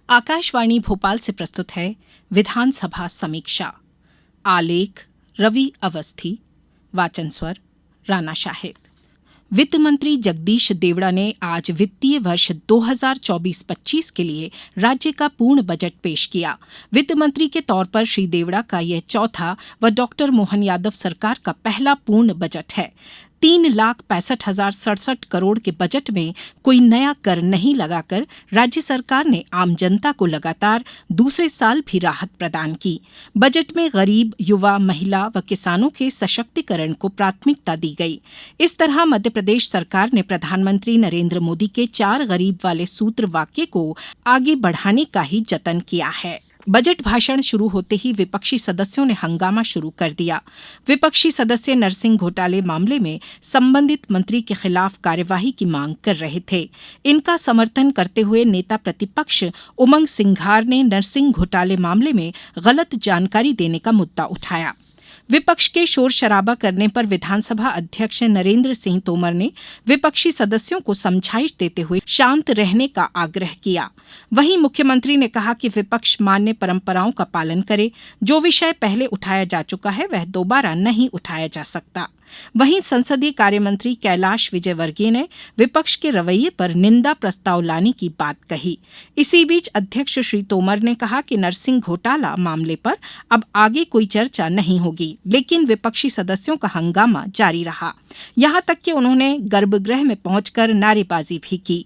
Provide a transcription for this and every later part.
आकाशवाणी भोपाल से प्रस्तुत है विधानसभा समीक्षा। आलेख रवि अवस्थी, वाचन स्वर राना शाहिद। वित्त मंत्री जगदीश देवड़ा ने आज वित्तीय वर्ष 2024-25 के लिए राज्य का पूर्ण बजट पेश किया। वित्त मंत्री के तौर पर श्री देवड़ा का यह चौथा व डॉक्टर मोहन यादव सरकार का पहला पूर्ण बजट है। 3,65,067 करोड़ के बजट में कोई नया कर नहीं लगाकर राज्य सरकार ने आम जनता को लगातार दूसरे साल भी राहत प्रदान की। बजट में गरीब, युवा, महिला व किसानों के सशक्तिकरण को प्राथमिकता दी गई। इस तरह मध्य प्रदेश सरकार ने प्रधानमंत्री नरेंद्र मोदी के 4 गरीब वाले सूत्र वाक्य को आगे बढ़ाने का ही जतन किया है। बजट भाषण शुरू होते ही विपक्षी सदस्यों ने हंगामा शुरू कर दिया। विपक्षी सदस्य नरसिंह घोटाले मामले में संबंधित मंत्री के खिलाफ कार्यवाही की मांग कर रहे थे। इनका समर्थन करते हुए नेता प्रतिपक्ष उमंग सिंघार ने नरसिंह घोटाले मामले में गलत जानकारी देने का मुद्दा उठाया। विपक्ष के शोर शराबा करने पर विधानसभा अध्यक्ष नरेंद्र सिंह तोमर ने विपक्षी सदस्यों को समझाइश देते हुए शांत रहने का आग्रह किया। वहीं मुख्यमंत्री ने कहा कि विपक्ष मान्य परंपराओं का पालन करे। जो विषय पहले उठाया जा चुका है वह दोबारा नहीं उठाया जा सकता। वहीं संसदीय कार्यमंत्री कैलाश विजयवर्गीय ने विपक्ष के रवैये पर निंदा प्रस्ताव लाने की बात कही। इसी बीच अध्यक्ष श्री तोमर ने कहा कि नरसिंह घोटाला मामले पर अब आगे कोई चर्चा नहीं होगी, लेकिन विपक्षी सदस्यों का हंगामा जारी रहा। यहां तक कि उन्होंने गर्भगृह में पहुंचकर नारेबाजी भी की।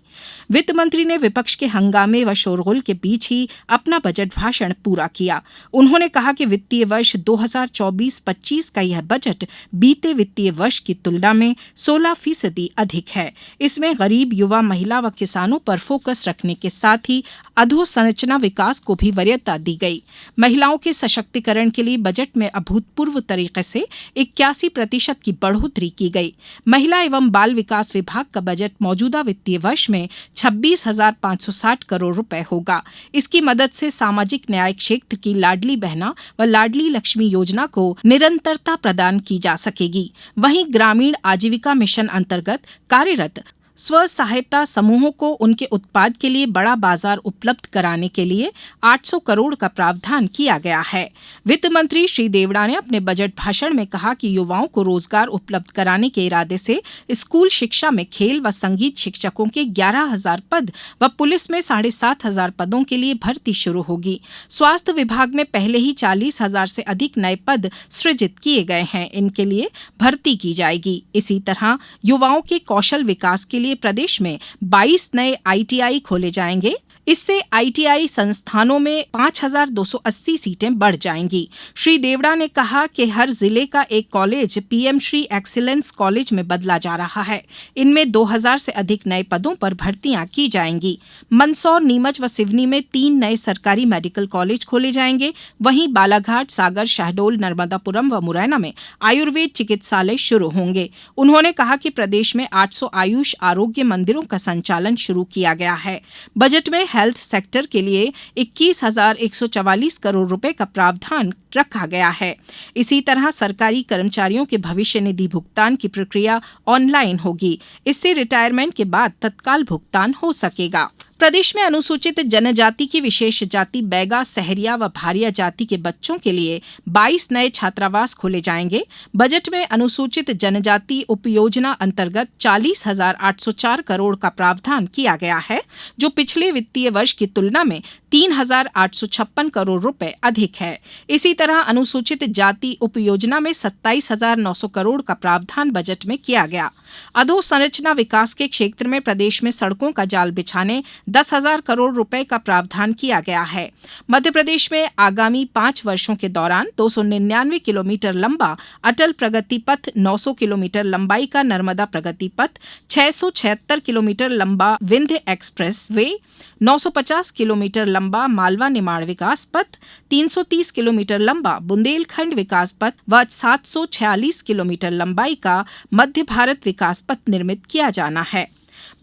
वित्त मंत्री ने विपक्ष के हंगामे व शोरगुल के बीच ही अपना बजट भाषण पूरा किया। उन्होंने कहा कि वित्तीय वर्ष 2024-25 का यह बजट बीते वित्तीय वर्ष की तुलना में 16% अधिक है। इसमें गरीब, युवा, महिला व किसानों पर फोकस रखने के साथ ही अधोसंरचना विकास को भी वरीयता दी गई। महिलाओं के सशक्तिकरण के लिए बजट में अभूतपूर्व तरीके से 81% की बढ़ोतरी की गई। महिला एवं बाल विकास विभाग का बजट मौजूदा वित्तीय वर्ष में 26,560 करोड़ रुपए होगा। इसकी मदद से सामाजिक न्याय क्षेत्र की लाडली बहना व लाडली लक्ष्मी योजना को निरंतरता प्रदान की जा सकेगी। वहीं ग्रामीण आजीविका मिशन अंतर्गत कार्यरत स्व सहायता समूहों को उनके उत्पाद के लिए बड़ा बाजार उपलब्ध कराने के लिए 800 करोड़ का प्रावधान किया गया है। वित्त मंत्री श्री देवड़ा ने अपने बजट भाषण में कहा कि युवाओं को रोजगार उपलब्ध कराने के इरादे से स्कूल शिक्षा में खेल व संगीत शिक्षकों के 11,000 पद व पुलिस में 7,500 पदों के लिए भर्ती शुरू होगी। स्वास्थ्य विभाग में पहले ही 40,000 से अधिक नए पद सृजित किए गए हैं। इनके लिए भर्ती की जाएगी। इसी तरह युवाओं के कौशल विकास के लिए प्रदेश में 22 नए ITI खोले जाएंगे। इससे ITI संस्थानों में 5,280 सीटें बढ़ जाएंगी। श्री देवड़ा ने कहा कि हर जिले का एक college PM Shri excellence college में बदला जा रहा है। इनमें 2,000 से अधिक नए पदों पर भर्तियां की जाएंगी। मंदसौर, नीमच व सिवनी में 3 नए सरकारी मेडिकल कॉलेज खोले जाएंगे। वहीं बालाघाट, सागर, शहडोल, नर्मदापुरम व मुरैना में आयुर्वेद चिकित्सालय शुरू होंगे। उन्होंने कहा कि प्रदेश में 800 आयुष आरोग्य मंदिरों का संचालन शुरू किया गया है। बजट में हेल्थ सेक्टर के लिए 21,144 करोड़ रुपए का प्रावधान रखा गया है। इसी तरह सरकारी कर्मचारियों के भविष्य निधि भुगतान की प्रक्रिया ऑनलाइन होगी। इससे रिटायरमेंट के बाद तत्काल भुगतान हो सकेगा। प्रदेश में अनुसूचित जनजाति की विशेष जाति बैगा, सहरिया व भारिया जाति के बच्चों के लिए 22 नए छात्रावास खोले जाएंगे। बजट में अनुसूचित जनजाति उपयोजना अंतर्गत 40,804 करोड़ का प्रावधान किया गया है, जो पिछले वित्तीय वर्ष की तुलना में 3,856 करोड़ रुपए अधिक है। इसी तरह अनुसूचित जाति उपयोजना में 27,900 करोड़ का प्रावधान बजट में किया गया। अधोसंरचना विकास के क्षेत्र में प्रदेश में सड़कों का जाल बिछाने 10,000 करोड़ रुपए का प्रावधान किया गया है। मध्य प्रदेश में आगामी 5 वर्षों के दौरान 299 किलोमीटर लंबा अटल प्रगति पथ, 900 किलोमीटर लंबाई का नर्मदा प्रगति पथ, 676 किलोमीटर लंबा विंध्य एक्सप्रेस वे, 950 किलोमीटर लंबा मालवा निमाड़ विकास पथ, 330 किलोमीटर लंबा बुंदेलखंड विकास पथ व 746 किलोमीटर लंबाई का मध्य भारत विकास पथ निर्मित किया जाना है।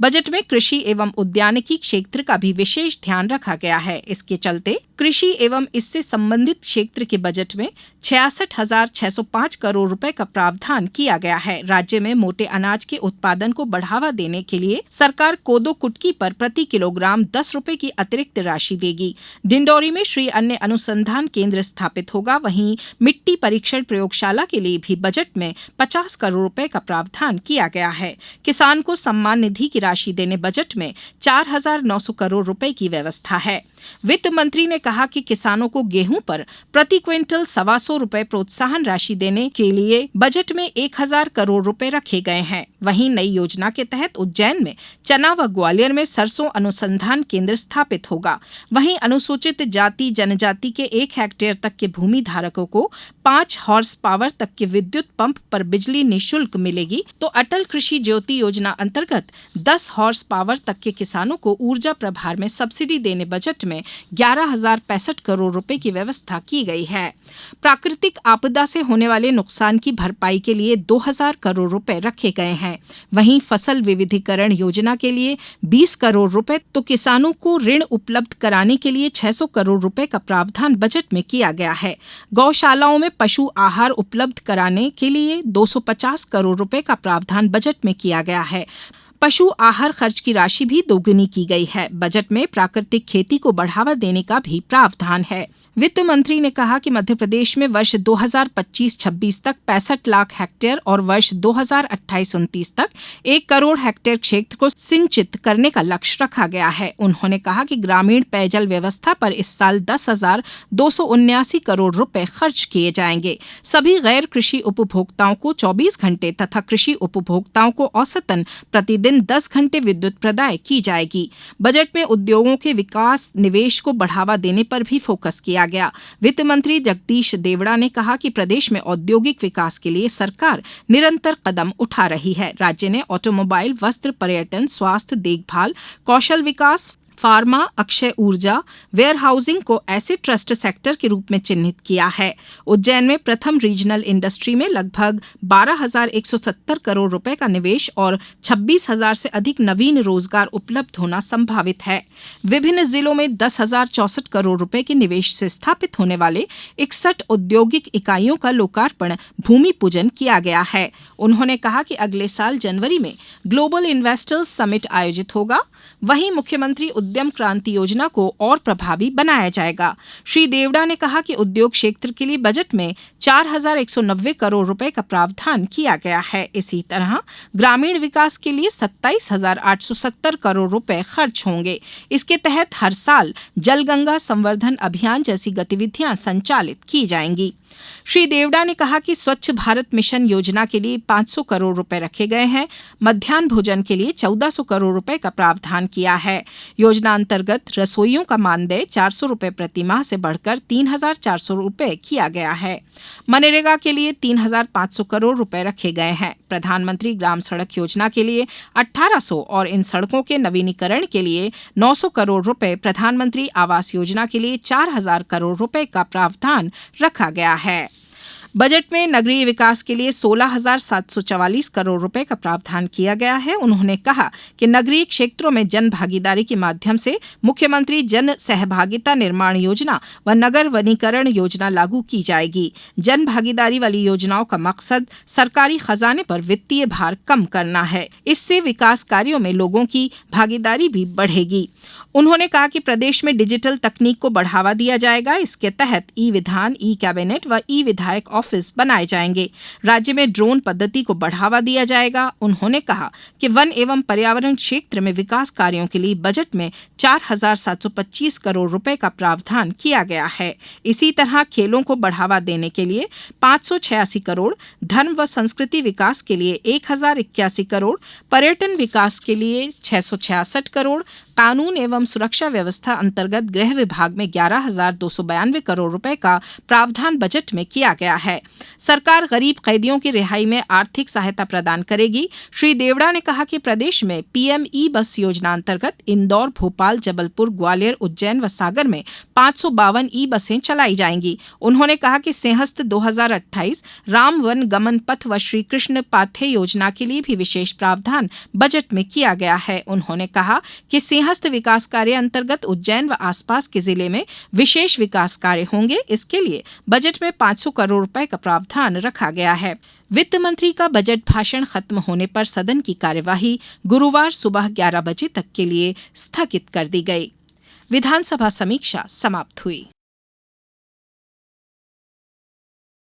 बजट में कृषि एवं उद्यानिकी क्षेत्र का भी विशेष ध्यान रखा गया है। इसके चलते कृषि एवं इससे संबंधित क्षेत्र के बजट में 66,605 करोड़ रुपए का प्रावधान किया गया है। राज्य में मोटे अनाज के उत्पादन को बढ़ावा देने के लिए सरकार कोदो कुटकी पर प्रति किलोग्राम 10 रुपए की अतिरिक्त राशि देगी। डिंडौरी में श्री अन्न अनुसंधान केंद्र स्थापित होगा। वहीं मिट्टी परीक्षण प्रयोगशाला के लिए भी बजट में 50 करोड़ रुपए का प्रावधान किया गया है। किसान को सम्मान निधि की राशि देने बजट में 4,900 करोड़ रुपए की व्यवस्था है। वित्त मंत्री ने कहा कि किसानों को गेहूं पर प्रति क्विंटल 125 रुपए प्रोत्साहन राशि देने के लिए बजट में 1,000 करोड़ रुपए रखे गए हैं। वहीं नई योजना के तहत उज्जैन में चना व ग्वालियर में सरसों अनुसंधान केंद्र स्थापित होगा। वहीं अनुसूचित जाति जनजाति के 1 हेक्टेयर तक के भूमि धारकों को 5 हॉर्स पावर तक के विद्युत पंप पर बिजली निःशुल्क मिलेगी, तो अटल कृषि ज्योति योजना अंतर्गत 10 हॉर्स पावर तक के किसानों को ऊर्जा प्रभार में सब्सिडी देने बजट में 11,065 करोड़ रुपए की व्यवस्था की गई है। प्राकृतिक आपदा से होने वाले नुकसान की भरपाई के लिए 2,000 करोड़ रुपए रखे गए हैं। वहीं फसल विविधीकरण योजना के लिए 20 करोड़ रुपए, तो किसानों को ऋण उपलब्ध कराने के लिए 600 करोड़ रुपए का प्रावधान बजट में किया गया है। गौशालाओं में पशु आहार उपलब्ध कराने के लिए 250 करोड़ रुपए का प्रावधान बजट में किया गया है। पशु आहार खर्च की राशि भी दोगुनी की गई है। बजट में प्राकृतिक खेती को बढ़ावा देने का भी प्रावधान है। वित्त मंत्री ने कहा कि मध्य प्रदेश में वर्ष 2025-26 तक 65 लाख हेक्टेयर और वर्ष 2028-29 तक 1 करोड़ हेक्टेयर क्षेत्र को सिंचित करने का लक्ष्य रखा गया है। उन्होंने कहा कि ग्रामीण पेयजल व्यवस्था पर इस साल 10,279 करोड़ रुपए खर्च किए जाएंगे। सभी गैर कृषि उपभोक्ताओं को 24 घंटे तथा कृषि उपभोक्ताओं को औसतन प्रतिदिन 10 घंटे विद्युत प्रदाय की जाएगी। बजट में उद्योगों के विकास निवेश को बढ़ावा देने पर भी फोकस किया गया। वित्त मंत्री जगदीश देवड़ा ने कहा कि प्रदेश में औद्योगिक विकास के लिए सरकार निरंतर कदम उठा रही है। राज्य ने ऑटोमोबाइल, वस्त्र, पर्यटन, स्वास्थ्य देखभाल, कौशल विकास, फार्मा, अक्षय ऊर्जा, वेयर हाउसिंग को ऐसे ट्रस्ट सेक्टर के रूप में चिन्हित किया है। उज्जैन में प्रथम रीजनल इंडस्ट्री में लगभग 12,170 करोड़ रुपए का निवेश और 26,000 से अधिक नवीन रोजगार उपलब्ध होना संभावित है। विभिन्न जिलों में 10,064 करोड़ रुपए के निवेश से स्थापित होने वाले 61 औद्योगिक इकाइयों का लोकार्पण, भूमि पूजन किया गया है। उन्होंने कहा कि अगले साल जनवरी में ग्लोबल इन्वेस्टर्स समिट आयोजित होगा। वहीं मुख्यमंत्री उद्यम क्रांति योजना को और प्रभावी बनाया जाएगा। श्री देवड़ा ने कहा कि उद्योग क्षेत्र के लिए बजट में 4,190 करोड़ रुपए का प्रावधान किया गया है। इसी तरह ग्रामीण विकास के लिए 27,870 करोड़ रुपए खर्च होंगे। इसके तहत हर साल जलगंगा संवर्धन अभियान जैसी गतिविधियां संचालित की जाएंगी। श्री देवड़ा ने कहा कि स्वच्छ भारत मिशन योजना के लिए 500 करोड़ रुपए रखे गए हैं। मध्याह्न भोजन के लिए 1,400 करोड़ रुपए का प्रावधान किया है। योजना अंतर्गत रसोइयों का मानदेय 400 रुपए प्रति माह से बढ़कर 3,400 रुपए किया गया है। मनरेगा के लिए 3,500 करोड़ रुपए रखे गए हैं। प्रधानमंत्री ग्राम सड़क योजना के लिए 1,800 और इन सड़कों के नवीनीकरण के लिए 900 करोड़ रुपए, प्रधानमंत्री आवास योजना के लिए 4,000 करोड़ रुपए का प्रावधान रखा गया है। बजट में नगरीय विकास के लिए 16,744 करोड़ रुपए का प्रावधान किया गया है। उन्होंने कहा कि नगरीय क्षेत्रों में जन भागीदारी के माध्यम से मुख्यमंत्री जन सहभागिता निर्माण योजना व नगर वनीकरण योजना लागू की जाएगी। जन भागीदारी वाली योजनाओं का मकसद सरकारी खजाने पर वित्तीय भार कम करना है। इससे विकास कार्यों में लोगों की भागीदारी भी बढ़ेगी। उन्होंने कहा कि प्रदेश में डिजिटल तकनीक को बढ़ावा दिया जाएगा। इसके तहत ई विधान, ई कैबिनेट व ई विधायक ऑफिस बनाए जाएंगे। राज्य में ड्रोन पद्धति को बढ़ावा दिया जाएगा। उन्होंने कहा कि वन एवं पर्यावरण क्षेत्र में विकास कार्यों के लिए बजट में 4,725 करोड़ रुपए का प्रावधान किया गया है। इसी तरह खेलों को बढ़ावा देने के लिए 586 करोड़, धर्म व संस्कृति विकास के लिए 1,081 करोड़, पर्यटन विकास के लिए 666 करोड़, कानून एवं सुरक्षा व्यवस्था अंतर्गत गृह विभाग में 11,292 करोड़ रुपए का प्रावधान बजट में किया गया है। सरकार गरीब कैदियों की रिहाई में आर्थिक सहायता प्रदान करेगी। श्री देवड़ा ने कहा कि प्रदेश में पीएम ई बस योजना अंतर्गत इंदौर, भोपाल, जबलपुर, ग्वालियर, उज्जैन व सागर में 552 ई बसें चलाई जाएंगी। उन्होंने कहा कि सिंहस्थ 2028, राम वन गमन पथ व श्री कृष्ण पाथेय योजना के लिए भी विशेष प्रावधान बजट में किया गया है। उन्होंने कहा कि सिंहस्थ विकास कार्य अंतर्गत उज्जैन व आसपास के जिले में विशेष विकास कार्य होंगे। इसके लिए बजट में 500 करोड़ रुपए का प्रावधान रखा गया है। वित्त मंत्री का बजट भाषण खत्म होने पर सदन की कार्यवाही गुरुवार सुबह 11 बजे तक के लिए स्थगित कर दी गई। विधानसभा समीक्षा समाप्त हुई।